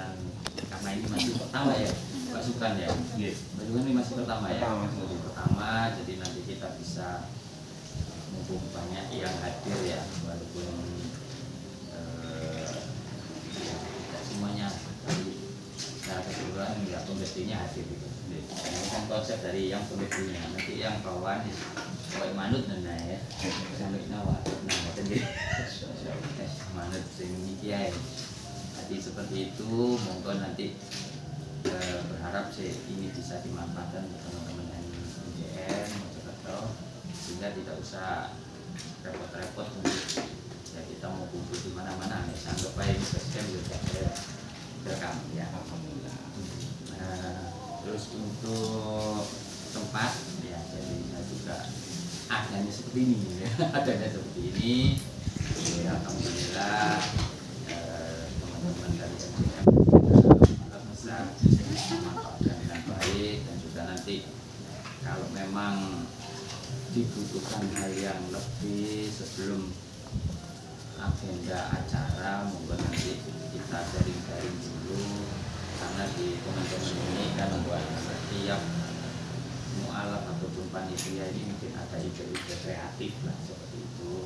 kesempatan karena ini masih pertama ya Pak Sukan ya. Pak Sukan ini masih pertama ya. Pertama, jadi nanti kita bisa mumpung banyak yang hadir ya, walaupun tidak semuanya tapi secara keseluruhan ya pembedinya hadir gitu. Ini kan konsep dari yang pembedinya, nanti yang kawan kawai manut nana ya, sampai nawa, nah sendiri manut sini kiai. Jadi seperti itu, monggo nanti berharap sih ini bisa dimanfaatkan untuk teman-teman yang MJN, Mojokerto, sehingga tidak usah repot-repot untuk ya kita mau kumpul di mana-mana, nih anggap aja ini basecamp juga rekam ya. Alhamdulillah. Terus untuk tempat ya, jadi saya juga adanya seperti ini ya. Adanya seperti ini ya, alhamdulillah teman-teman dari MJM bisa memanfaatkan dengan baik, dan juga nanti kalau memang dibutuhkan hal yang lebih sebelum agenda acara, mungkin nanti kita sharing-sharing dulu, karena di teman-teman ini kan buat setiap mu'alaf ataupun panitia ini mungkin ada ide-ide kreatif lah seperti itu.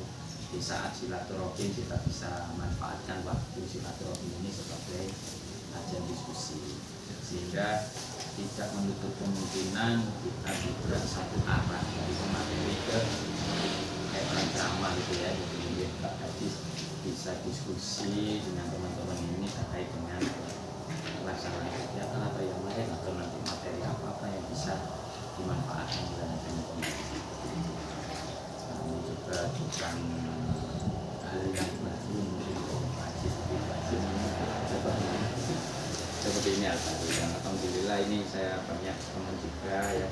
Di saat silaturahim kita bisa manfaatkan waktu silaturahim ini sebagai ajang diskusi, sehingga tidak menutup kemungkinan kita bergerak satu arah dari pemateri ke kayak orang ceramah gitu ya. Jadi Pak Hadis bisa diskusi dengan teman-teman ini terkait dengan pelaksanaan kegiatan atau yang lain, atau nanti materi apa-apa yang bisa dimanfaatkan dalam teman-teman. Ini juga bukan hal yang baru mungkin Pak Hadis, seperti ini alhamdulillah ini saya banyak teman juga ya,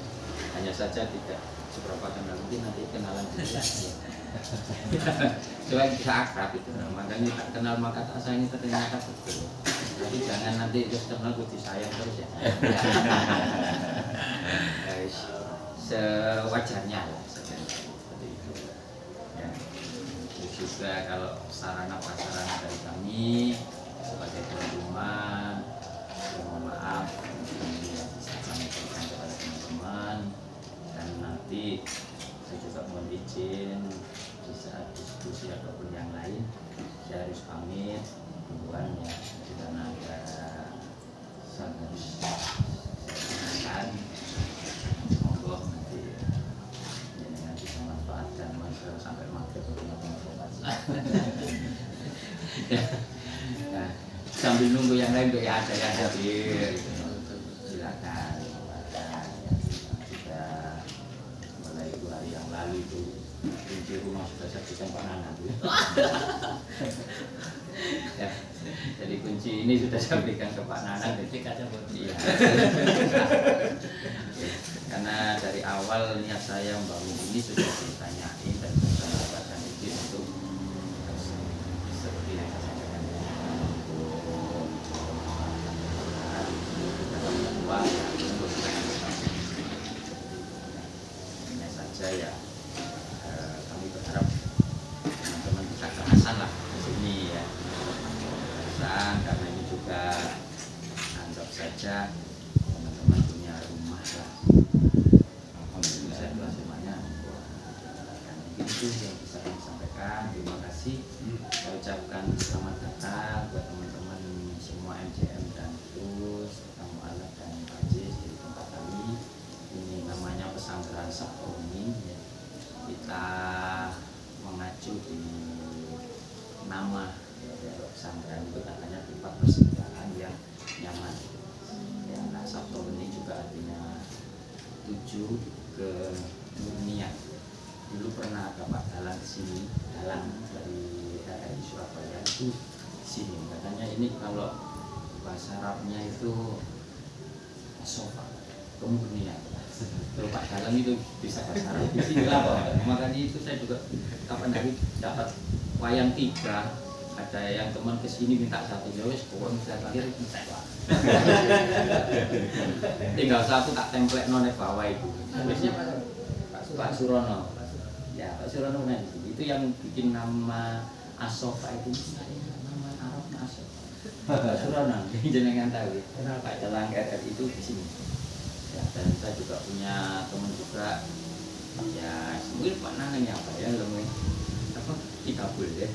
hanya saja tidak seberapa kenal, mungkin nanti kenalan juga supaya bisa akrab itu. Makanya tak kenal maka tak sayang, ternyata betul. Jadi jangan nanti terus kenal putih sayang terus ya. Sewajarnya lah seperti itu ya. Terus juga kalau sarana prasarana dari kami sebagai tuan rumah, mohon maaf ini yang bisa kami berikan kepada teman-teman, dan nanti saya juga mohon izin di saat diskusi ataupun yang lain saya harus pamit duluan ya, karena ada sangat monggo nanti jangan bisa manfaatkan masker sampai maghrib untuk informasi. Nah, sambil nunggu yang lain tuh ya ada yang hadir, silakan. Sudah mulai 2 hari yang lalu itu kunci rumah sudah saya berikan Pak Nana. Ya, jadi kunci ini sudah saya berikan ke Pak Nana. Iya. Karena dari awal niat saya membangun ini sudah ditanyain dan sudah mendapatkan izin untuk seperti yang saya sampaikan. Hanya saja ya kami berharap teman-teman bisa kerasan lah di sini ya, kerasan, karena ini juga anggap saja teman-teman punya rumah lah. Alhamdulillah saya doa semuanya. Itu yang bisa kami sampaikan. Terima kasih. Saya ucapkan selamat datang buat teman-teman semua MJM dan terus kamu alat dan Aziz di tempat kami. Ini namanya pesantren Sahroni ya. Kita mengacu di nama ya, pesantren itu katanya tempat persinggahan yang nyaman ya. Nah, Sahroni juga artinya tuju ke dunia. Dulu pernah ada Pak Dalang kesini, Dalang dari RRI Surabaya itu sini, katanya ini kalau bahasa Arabnya itu sofa kemudian. Kalau Pak Dalang itu bisa bahasa Arab di sini lah Pak. Makanya itu saya juga kapan hari dapat wayang 3, ada yang teman kesini minta 1, ya wis pokoknya saya akhir minta Pak. Tinggal satu tak template none bawah itu. Pak Surono. Ya, Pak Surono itu yang bikin nama Asofa itu nama Arab Asofa. Surono, jenengan tahu. Pak Celang RRI itu di sini. Ya, dan saya juga punya teman juga. Ya, mungkin Pak Nanang apa ya, apa Kitabul ya.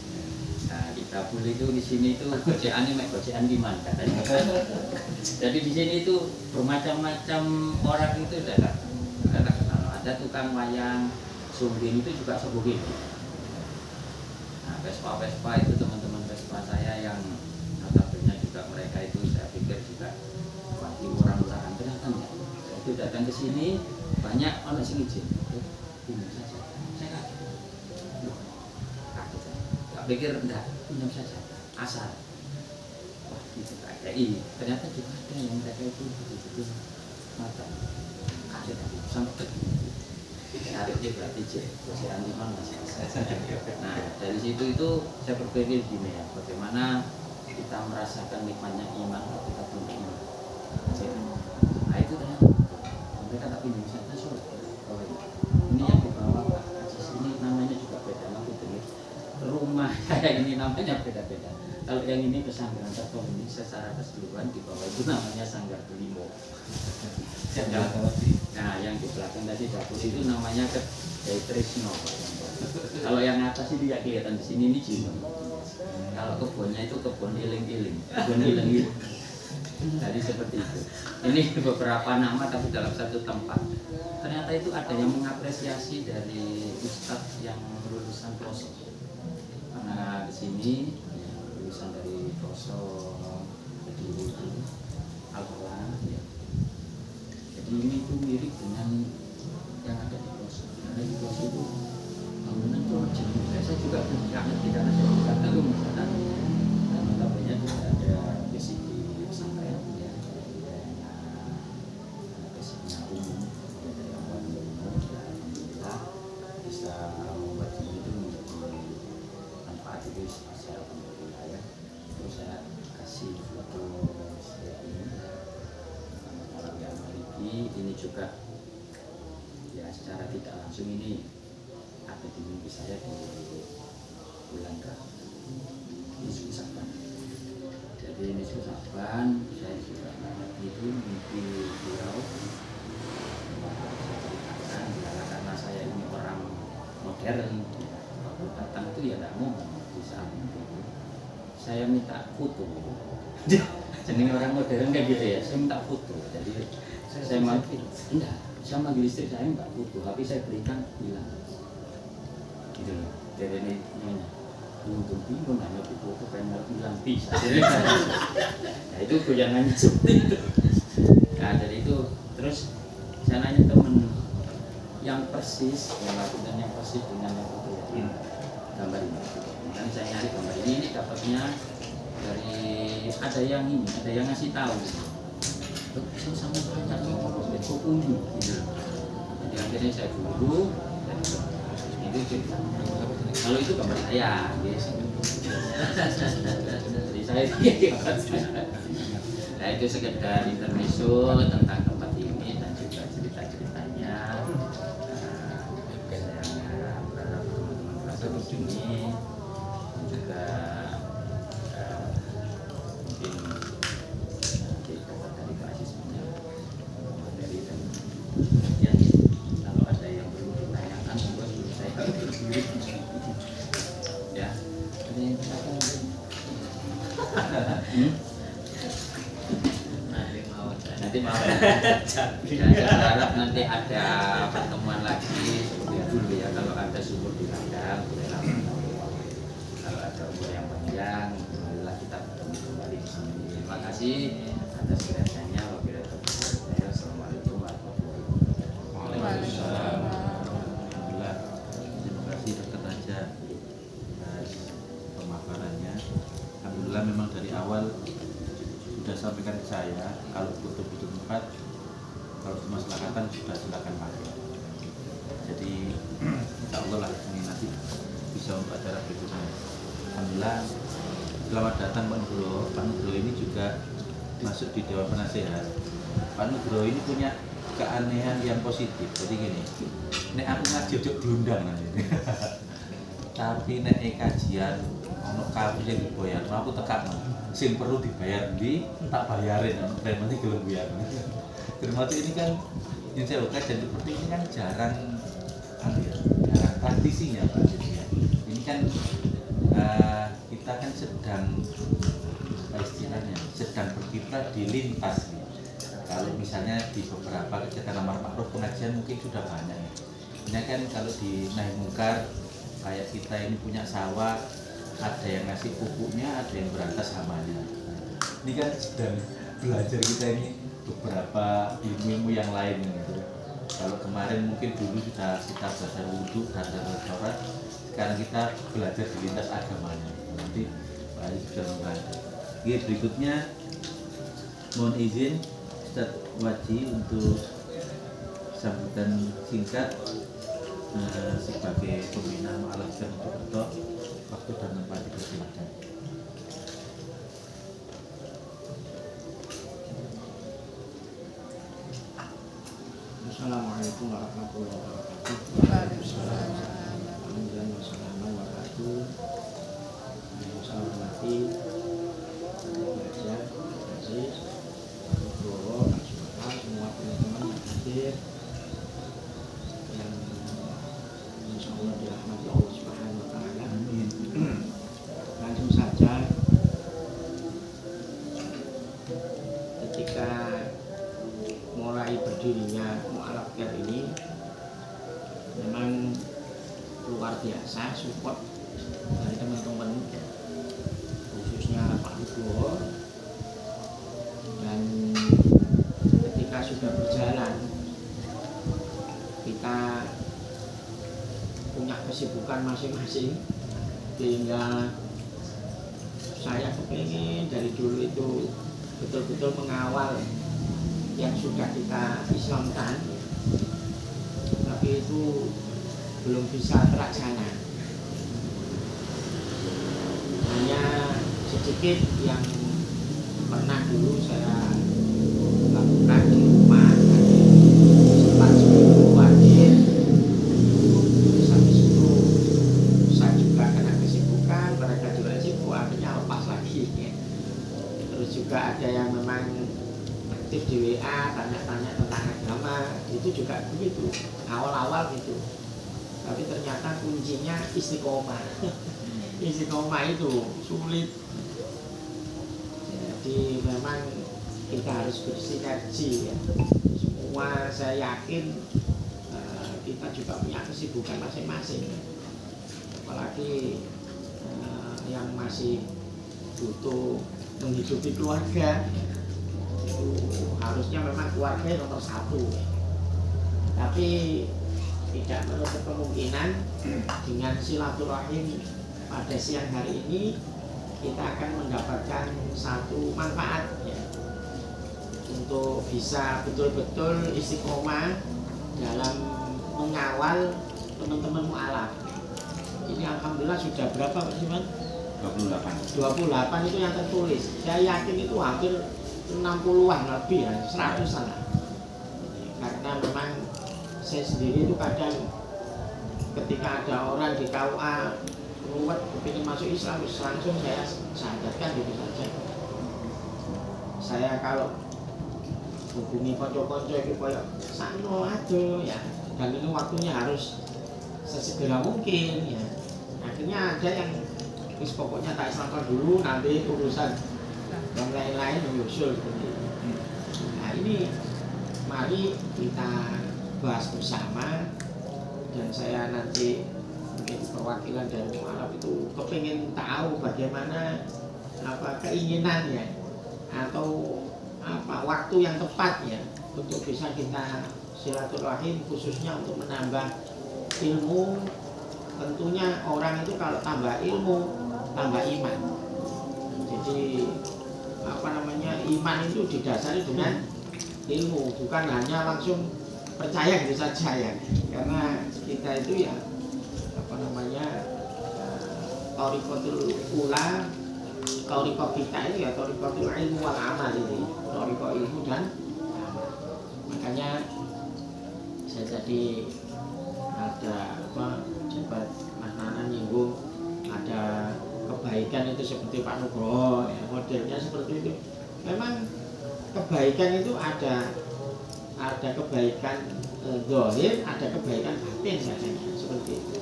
Nah, Kitabul itu di sini itu goceannya mek gocean di mana katanya. Jadi di sini itu bermacam-macam orang itu ada kenal. Ada tukang wayang, sumbing itu juga sebugin. Nah, Vespa itu teman-teman Vespa saya yang notabene juga mereka itu saya pikir juga wajib orang-orang ternyata enggak. Saya itu datang ke sini banyak orang sing izin. Pinjam saja. Saya kaget. Enggak pikir enggak, pinjam saja. Asal. Wah, itu kayak ini. Ternyata juga ada yang mereka itu betul-betul mata. Kaget aku sampai tarik dia berarti gocean di mana sih? Nah, dari situ itu saya berpikir gini ya, bagaimana kita merasakan nikmatnya iman kalau kita punya iman. Nah itu ternyata mereka tak pinjam saja surat. Ini yang dibawa Pak Aziz ini namanya juga beda, aku dengar rumah kayak ini namanya beda-beda. Kalau yang ini pesanggaran Tertol ini secara keseluruhan di bawah itu namanya Sanggar Delimo. Nah yang di belakang tadi dapur itu namanya Kedai Trisno. Kalau yang atas itu ya kelihatan di sini ini Jino. Kalau kebunnya itu kebun iling-iling, kebun iling-iling. Jadi seperti itu. Ini beberapa nama tapi dalam satu tempat. Ternyata itu ada yang mengapresiasi dari Ustadz yang lulusan Kloso. Karena di sini lulusan dari Kloso, Kediri, Al-Quran. Ya. Jadi ini itu mirip dengan yang ada di Kloso. Karena di Kloso itu bangunan itu jenis. Saya juga tidak ngerti karena saya tidak tahu misalnya. Dan notabene juga ada basic di pesantren ya. Basicnya umum. Dari awal umum ya alhamdulillah bisa membuat ini itu menjadi manfaat itu secara alhamdulillah ya. Terus saya kasih foto saya ini orang yang memiliki ini juga ya secara tidak langsung ini ada di mimpi saya di bulan Nisfu Saban. Jadi Nisfu Saban saya juga itu mimpi beliau saya ceritakan karena saya ini orang modern waktu datang itu ya tidak ngomong di saat itu saya minta foto. Jadi orang modern kayak gitu ya, saya minta foto. Jadi saya manggil enggak, saya manggil istri saya minta foto, tapi saya berikan bilang gitu loh. Jadi ini untung bingung hanya foto pengen bilang bisa. Nah itu goyangannya seperti itu. Nah dari itu terus saya nanya temen yang persis yang lakukan yang persis dengan yang foto ya gambar ini. Dan saya nyari gambar ini dapatnya dari ada yang ini, ada yang ngasih tahu. Saya sama banyak ngomong kok unyu gitu. Jadi akhirnya saya dulu dan itu cerita. Kalau itu gambar saya, yes. Jadi saya nah itu sekedar intermezzo tentang tempat ini dan juga cerita-ceritanya. Saya berharap teman-teman merasa di sini juga mungkin nanti dapat dari Pak Aziz punya materi dan ya kalau ada yang perlu ditanyakan monggo saya berdiri ya ada yang tanyakan nanti mau saya berharap nanti ada pertemuan lagi seperti dulu ya kalau ada sumur di ladang boleh kalau ada umur yang panjang marilah kita bertemu kembali di sini. Terima kasih atas kehadirannya. Wabillahi taufiq. Assalamualaikum warahmatullahi wabarakatuh. Waalaikumsalam. Alhamdulillah. Terima kasih Dr. Raja atas pemaparannya. Alhamdulillah memang dari awal sudah sampaikan ke saya kalau butuh tempat kalau kemaslahatan sudah silakan pakai. Jadi insya Allah lah ini nanti bisa untuk acara berikutnya. Alhamdulillah selamat datang Pak Nugroho. Pak Nugroho ini juga masuk di Dewan Penasehat. Pak Nugroho ini punya keanehan yang positif. Jadi gini, nek aku ngaji ojo diundang nanti. Tapi nek kajian ono kafe sing dibayar, aku tekak sing perlu dibayar di tak bayarin, dan nanti gelem bayar. Termasuk ini kan yang saya buka dan seperti ini kan jarang jarang praktisinya Pak. Ini kan kita kan sedang istilahnya sedang berkiprah di lintas nih. Kalau misalnya di beberapa kegiatan amar ma'ruf pengajian mungkin sudah banyak. Ini kan kalau di nahi mungkar kayak kita ini punya sawah, ada yang ngasih pupuknya, ada yang berantas hamanya. Ini kan sedang belajar kita ini beberapa ilmu-ilmu yang lain gitu. Kalau kemarin mungkin dulu sudah kita belajar wudhu, belajar sholat, sekarang kita belajar di lintas agamanya. Nanti Pak Ali sudah membantu. Oke, berikutnya mohon izin Ustaz Waji untuk sambutan singkat sebagai pembina Mu'allaf Mojokerto. Waktu dan tempat dipersilakan. Assalamualaikum warahmatullahi wabarakatuh. Waalaikumsalam warahmatullahi wabarakatuh. Saya hormati Raja Aziz, Guru, semua teman-teman yang hadir, yang insya Allah dirahmati Allah Subhanahu Wa Taala. Langsung saja, ketika mulai berdirinya Mu'allaf ini memang luar biasa support dari teman-teman khususnya Pak Wibowo, dan ketika sudah berjalan kita punya kesibukan masing-masing, sehingga saya kepingin dari dulu itu betul-betul mengawal yang sudah kita Islamkan, tapi itu belum bisa terlaksana. Hanya sedikit yang pernah dulu saya lakukan di rumah, sempat seminggu hadir, habis itu saya juga kena kesibukan, mereka juga sibuk, akhirnya lepas lagi. Terus juga ada yang memang aktif di WA, tanya-tanya tentang agama, itu juga begitu, awal-awal gitu. Tapi ternyata kuncinya istiqomah. Istiqomah itu sulit. Jadi memang kita harus bersinergi ya. Semua saya yakin kita juga punya kesibukan masing-masing. Apalagi yang masih butuh menghidupi keluarga, itu harusnya memang keluarga nomor satu. Tapi tidak menutup kemungkinan dengan silaturahim pada siang hari ini kita akan mendapatkan satu manfaat ya, untuk bisa betul-betul istiqomah dalam mengawal teman-teman mu'alaf. Ini alhamdulillah sudah berapa Pak Siman? 28 itu yang tertulis. Saya yakin itu hampir 60-an lebih ya, 100-an lah. Karena memang saya sendiri itu kadang ketika ada orang di KUA ruwet kepingin masuk Islam, langsung saya sadarkan gitu saja. Saya kalau hubungi konco-konco itu kayak sano aduh ya, dan ini waktunya harus sesegera mungkin ya. Akhirnya ada yang pokoknya tak Islamkan dulu, nanti urusan yang lain-lain menyusul seperti itu. Nah ini mari kita bahas bersama, dan saya nanti mungkin perwakilan dari mu'alaf itu kepingin tahu bagaimana keinginannya atau waktu yang tepat ya untuk bisa kita silaturahim, khususnya untuk menambah ilmu. Tentunya orang itu kalau tambah ilmu tambah iman. Jadi iman itu didasari dengan ilmu, bukan hanya langsung percaya gitu saja ya. Karena kita itu ya thariqatul ula, thariqah kita itu ya thariqatul ilmu wal amal, ini thariqah ilmu dan amal. Makanya saya jadi ada Mas Nana nyinggung kebaikan itu seperti Pak Nugroho, ya, modelnya seperti itu. Memang kebaikan itu ada kebaikan zahir, ada kebaikan batin katanya seperti itu.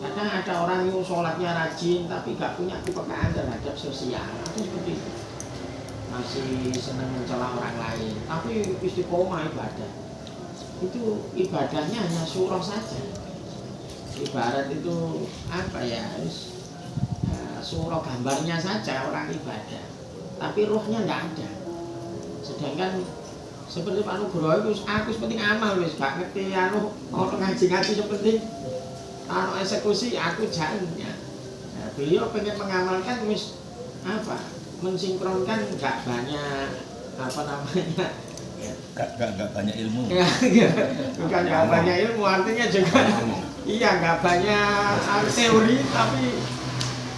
Kadang ada orang yang sholatnya rajin tapi gak punya kepekaan terhadap sosial, itu seperti itu. Masih senang mencela orang lain, tapi istiqomah ibadah. Itu ibadahnya hanya surah saja. Ibarat itu apa ya? Surah gambarnya saja orang ibadah, tapi rohnya nggak ada. Sedangkan seperti Pak Nugroho itu aku seperti amal wis gak ngerti ono ngaji-ngaji seperti eksekusi aku jalannya. Nah, beliau pengen mengamalkan wis mensinkronkan nggak banyak Gak banyak ilmu. Bukan nggak banyak ilmu, artinya juga iya nggak banyak teori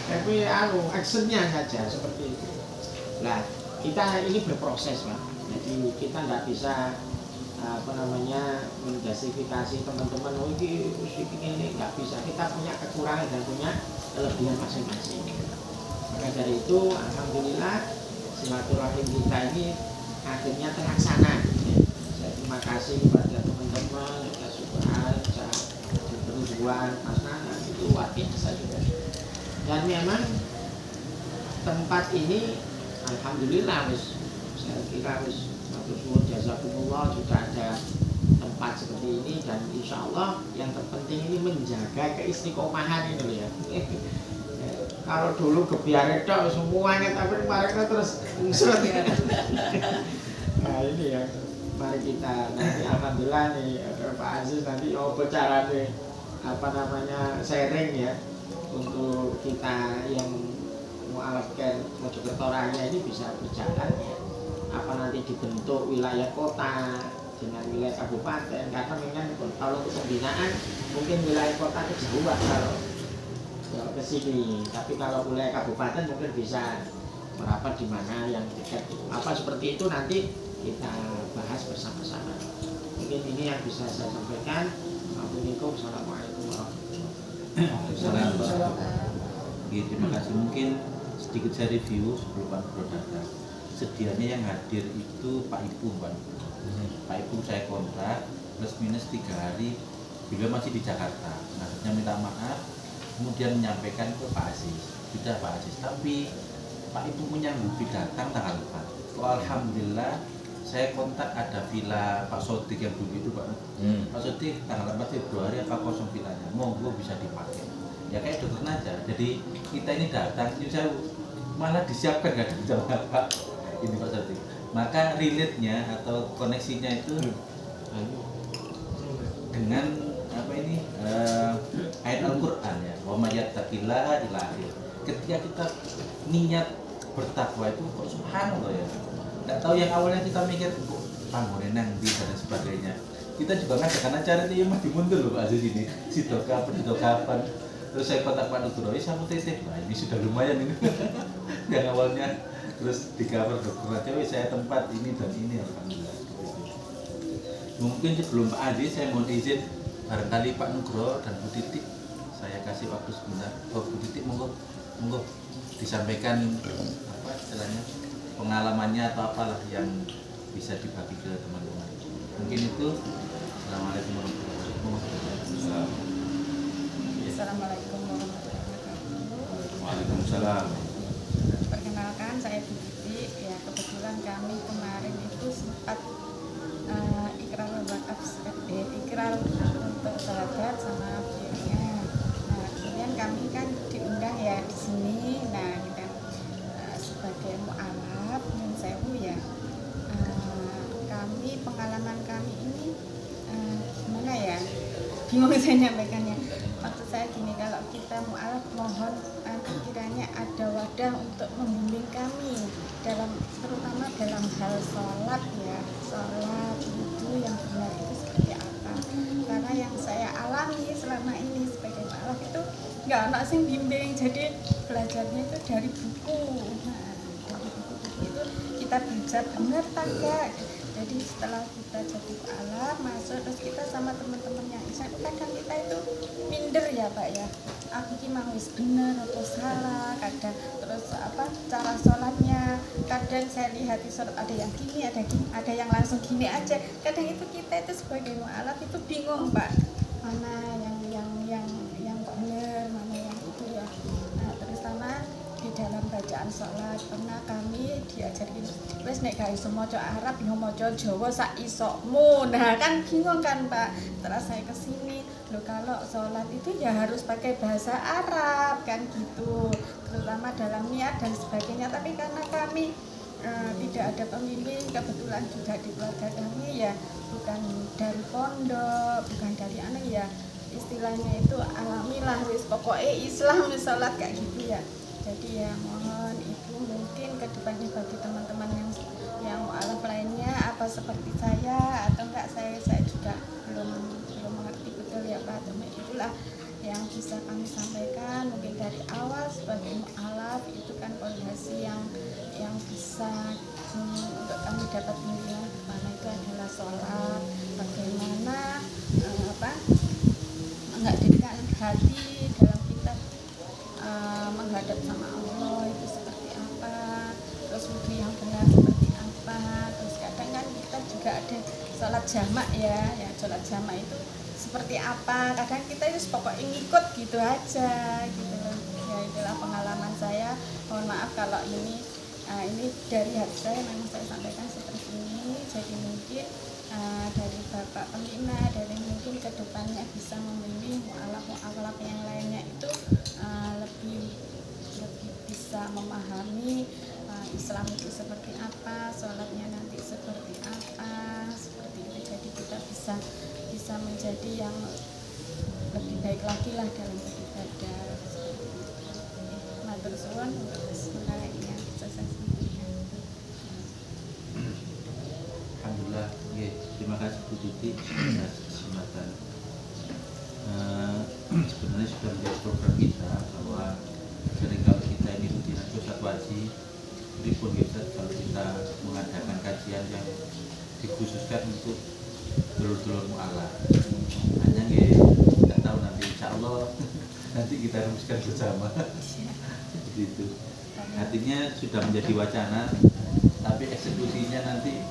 tapi actionnya saja seperti itu. Nah, kita ini berproses, Pak. Jadi kita nggak bisa menjustifikasi teman-teman ini nggak bisa. Kita punya kekurangan dan punya kelebihan masing-masing. Maka dari itu, alhamdulillah silaturahim kita ini akhirnya terlaksana. Saya terima kasih kepada teman-teman, Pak Subhan, Juan, Mas Nana, itu luar biasa juga. Dan memang tempat ini alhamdulillah saya kira matur suwun jazakumullah sudah ada tempat seperti ini, dan insya Allah yang terpenting ini menjaga keistiqomahan ini loh ya. Kalau dulu kebiar itu semuanya tapi kemarin terus ngusut. Nah ini ya, mari kita nanti alhamdulillah nih Pak Aziz nanti bicara nih sharing ya untuk kita yang mualafkan Mojokerto Raya ini bisa berjalan ya. Nanti dibentuk wilayah kota dengan wilayah kabupaten, karena memang kalau untuk pembinaan mungkin wilayah kota kejauhan kalau ke sini, tapi kalau wilayah kabupaten mungkin bisa merapat di mana yang dekat. Seperti itu nanti kita bahas bersama-sama. Mungkin ini yang bisa saya sampaikan. Assalamualaikum warahmatullahi wabarakatuh. Terima kasih. Mungkin sedikit saya review sebelum Pak Nugroho datang. Sedianya yang hadir itu Pak Ipung, Pak. Pak Ipung saya kontrak plus minus 3 hari, beliau masih di Jakarta. Nah, saya minta maaf, kemudian menyampaikan ke Pak Aziz. Sudah Pak Aziz, tapi Pak Ipung menyanggupi datang tanggal 4. Alhamdulillah, saya kontak ada villa Pak Sodik yang dulu itu, Pak. Pak Sodik tanggal 4 Februari apa kosong villanya, monggo bisa dipakai. Ya kayak dokter aja. Jadi kita ini datang, ini saya malah disiapkan nggak ada jawab Pak. Ini Pak Sodik. Maka relate-nya atau koneksinya itu dengan ayat Al-Quran ya. Wa may yattaqillaha ila akhir. Ketika kita niat bertakwa itu kok subhanallah ya. Nggak tahu yang awalnya kita mikir kok panggorenang bisa dan sebagainya. Kita juga nggak karena cara itu yang masih mundur loh Pak Aziz ini. Sido kapan. Terus saya kontak Pak Nugroho, saya mau titip. Nah ini sudah lumayan ini. Yang awalnya terus di cover dokter aja, saya tempat ini dan ini alhamdulillah. Mungkin sebelum Pak Aziz saya mau izin barangkali Pak Nugroho dan Bu Titik saya kasih waktu sebentar. Bu Titik monggo disampaikan istilahnya pengalamannya atau apalah yang bisa dibagi ke teman-teman. Mungkin itu. Assalamualaikum warahmatullahi wabarakatuh. Assalamualaikum warahmatullahi wabarakatuh. Waalaikumsalam. Perkenalkan saya Bu Titi. Ya kebetulan kami kemarin itu sempat ikrar untuk sahabat sama beliaunya. Nah kemudian kami kan diundang ya di sini. Nah kita sebagai mu'alaf dan saya ya kami pengalaman kami ini gimana ya, bingung saya nyampaikannya. Maksud saya gini, kalau kita mu'alaf mohon kiranya ada wadah untuk membimbing kami terutama dalam hal sholat ya, sholat itu yang benar itu seperti apa. Karena yang saya alami selama ini sebagai mu'alaf itu nggak ada yang bimbing, jadi belajarnya itu dari buku. Nah, dari buku itu kita belajar benar tak enggak. Jadi setelah kita jadi mu'alaf masuk terus kita sama teman-teman yang Islam, kadang kita itu minder ya Pak ya, aku ki mau wis bener atau salah, kadang terus cara sholatnya, kadang saya lihat di sholat ada yang gini, ada yang langsung gini aja. Kadang itu kita itu sebagai mu'alaf itu bingung Pak, mana yang bener, mana yang itu ya. Nah, terutama di dalam bacaan sholat pernah kami diajarin wis nek gak iso maca Arab yo maca Jawa sak isokmu. Nah kan bingung kan Pak. Terus saya kesini, loh kalau sholat itu ya harus pakai bahasa Arab kan gitu, terutama dalam niat dan sebagainya. Tapi karena kami tidak ada pembimbing, kebetulan juga di keluarga kami ya bukan dari pondok, bukan dari anak ya, istilahnya itu alamilah wis pokoknya Islam sholat kayak gitu ya. Jadi ya mohon itu mungkin kedepannya bagi teman-teman yang mu'alaf lainnya apa seperti saya atau enggak, saya juga belum mengerti betul ya Pak. Cuma itulah yang bisa kami sampaikan mungkin dari awal sebagai mu'alaf itu kan pondasi yang bisa untuk kami dapat menilai mana itu adalah sholat, bagaimana menghadirkan hati dalam kita menghadap sama Allah itu seperti apa, terus wudhu yang benar seperti apa. Terus kadang kan kita juga ada sholat jamak ya sholat jamak itu seperti apa, kadang kita itu pokoknya ngikut gitu aja gitu ya. Itulah pengalaman saya, mohon maaf kalau ini dari hati saya memang saya sampaikan seperti ini. Jadi mungkin dari Bapak Pembina, dari mungkin kedepannya bisa membimbing mu'alaf yang lainnya itu lebih bisa memahami Islam itu seperti apa, sholatnya nanti seperti apa, seperti itu. Jadi kita bisa menjadi yang lebih baik lagi lah dalam beribadah seperti itu. Matur suwun untuk sementara ini yang bisa saya sampaikan. Alhamdulillah, terima kasih Bu Titi atas kesempatan. Sebenarnya sudah menjadi program kita bahwa sering kalau kita ini rutin Ustaz Waji, beripun bisa kalau kita mengadakan kajian yang dikhususkan untuk dulur-dulur mu'alaf. Hanya nggak tahu nanti insya Allah nanti kita rumuskan bersama. Gitu. Artinya sudah menjadi wacana, tapi eksekusinya nanti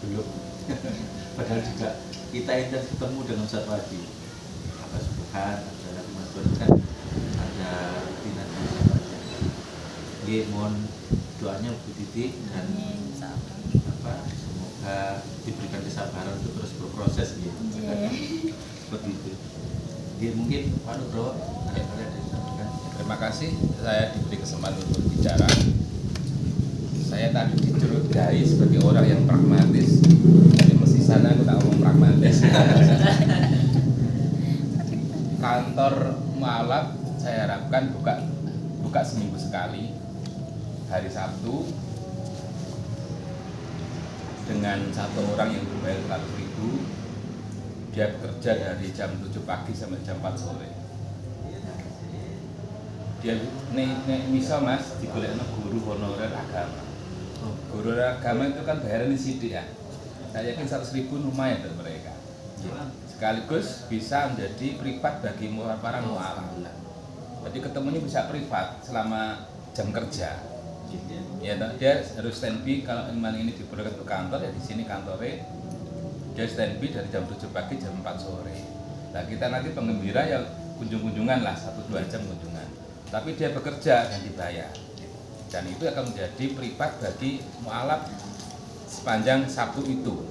belum. Padahal juga kita intens ketemu dengan Ustaz Waji. Apa Subhan, ada Nabi Mansur kan ada rutinan Ustaz Waji. Mohon doanya Bu Titi dan semoga diberikan kesabaran untuk terus berproses gitu. Seperti itu. Mungkin Pak Nugroho ada yang disampaikan. Terima kasih saya diberi kesempatan untuk bicara. Saya tadi dicurigai sebagai orang yang pragmatis. Jadi mesti sana aku tak ngomong pragmatis. Kantor mu'alaf saya harapkan buka seminggu sekali, hari Sabtu, dengan satu orang yang berbayar 100.000. Dia bekerja dari jam 7 pagi sampai jam 4 sore. Dia misal Mas digolekno guru honorer agama. Guru agama itu kan bayarannya sidik ya. Saya yakin 100.000 lumayan buat mereka. Sekaligus bisa menjadi privat bagi para mu'alaf. Jadi ketemunya bisa privat selama jam kerja. Ya, dia harus standby kalau memang ini diperlukan ke kantor ya di sini kantornya. Dia standby dari jam 7 pagi jam 4 sore. Nah kita nanti penggembira ya kunjung-kunjungan lah 1-2 jam kunjungan. Tapi dia bekerja dan dibayar. Dan itu akan menjadi privat bagi mu'alaf sepanjang Sabtu itu.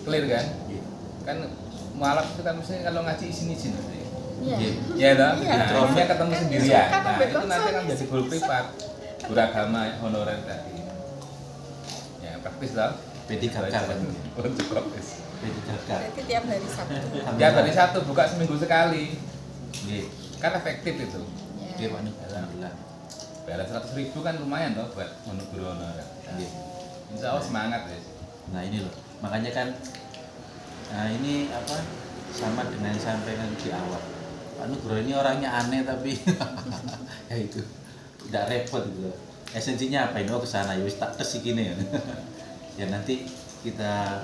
Clear kan? Kan mu'alaf itu kan misalnya kalau ngaji izin-izin. Iya toh? Nah, ketemu sendirian. Nah, itu nanti akan jadi guru privat. Guru agama honorer tadi. Ya, praktis toh. P3K kan. Untuk praktis. P3K. Berarti tiap hari Sabtu. Tiap hari Sabtu buka seminggu sekali. Kan efektif itu. Dia Alhamdulillah. Bayar 100.000 kan lumayan toh buat guru honorer. Insya Allah semangat ya. Nah ini loh, makanya kan ini apa sama dengan yang sampaikan di awal. Pak Nugroho ini orangnya aneh tapi ya itu tidak repot gitu. Esensinya apa ini? Oh kesana ya tak tes gini ya. Ya nanti kita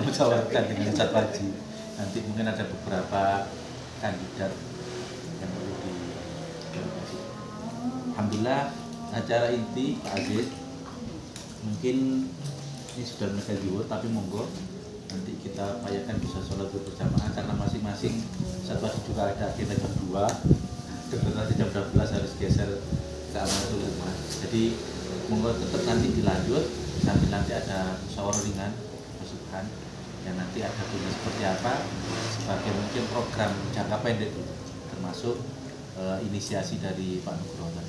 musyawarahkan dengan Ustadz Waji. Nanti mungkin ada beberapa kandidat yang perlu di. Alhamdulillah acara inti Pak Aziz mungkin ini sudah mereka jiwa, tapi monggo nanti kita upayakan bisa sholat berjamaah karena masing-masing satu hari juga ada agenda jam 2 dan nanti jam 12 harus geser ke Amanul Rumah. Jadi monggo tetap nanti dilanjut sambil nanti ada musyawarah ringan masukan yang nanti ada punya seperti apa sebagai mungkin program jangka pendek termasuk inisiasi dari Pak Nugroho.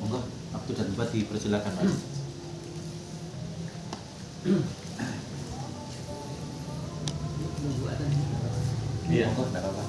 Monggo waktu dan tempat dipersilakan Pak. Iya, enggak apa-apa.